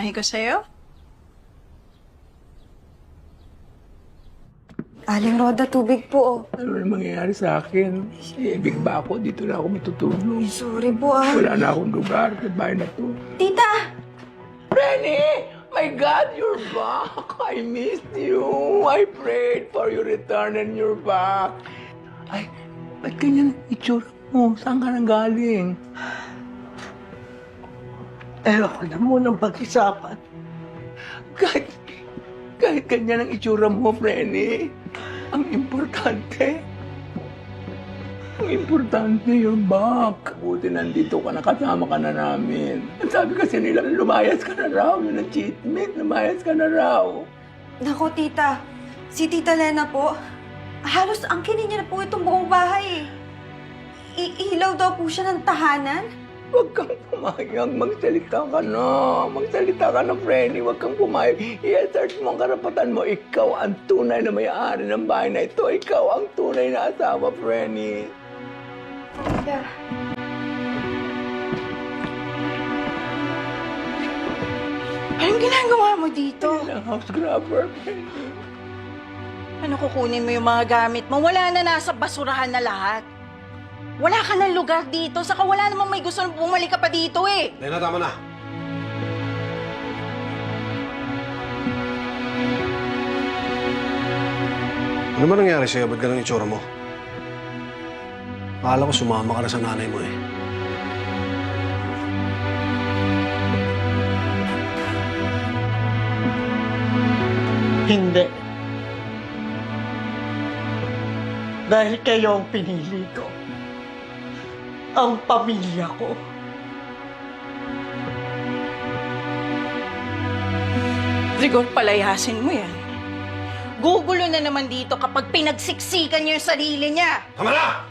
Ay ko sa'yo? Aling Roda, tubig po. Ano na mangyayari sa akin? Ibig ba ako? Dito na ako matutulog. Sorry po ah. Wala na akong lugar sa bahay na to. Tita! Renny! My God, you're back! I missed you! I prayed for your return and you're back. Ay, ba't ganyan ang itsura mo? Saan ka nang galing? Ayoko na munang pag-isapan. Kahit ganyan ang itsura mo, Frenny, ang importante, you're back. Buti nandito ka, nakasama ka na namin. Ang sabi kasi nila, lumayas ka na raw, yun ang cheatmate, lumayas ka na raw. Nako, tita. Si Tita Lena po, halos angkinin niya na po itong buong bahay. Ilaw daw po siya ng tahanan. Huwag kang pumayag, magsalita ka na. Magsalita ka na, Frenny, huwag kang pumayag. I-assert mo ang karapatan mo. Ikaw ang tunay na may-ari ng bahay na ito. Ikaw ang tunay na asawa, Frenny. Tita. Anong ginagawa mo dito? Ang house grabber, Frenny. Ano kukunin mo yung mga gamit mo? Wala na, nasa basurahan na lahat. Wala ka ng lugar dito, saka wala namang may gusto na bumalik ka pa dito eh. Lena, tama na. Ano ba nangyari sa'yo? Ba't ganun itsura mo? Akala ko sumama ka na sa nanay mo eh. Hindi. Dahil kayo ang pinili ko. Ang pamilya ko. Rigor, palayasin mo yan. Gugulo na naman dito kapag pinagsiksikan niya yung sarili niya. Tama na!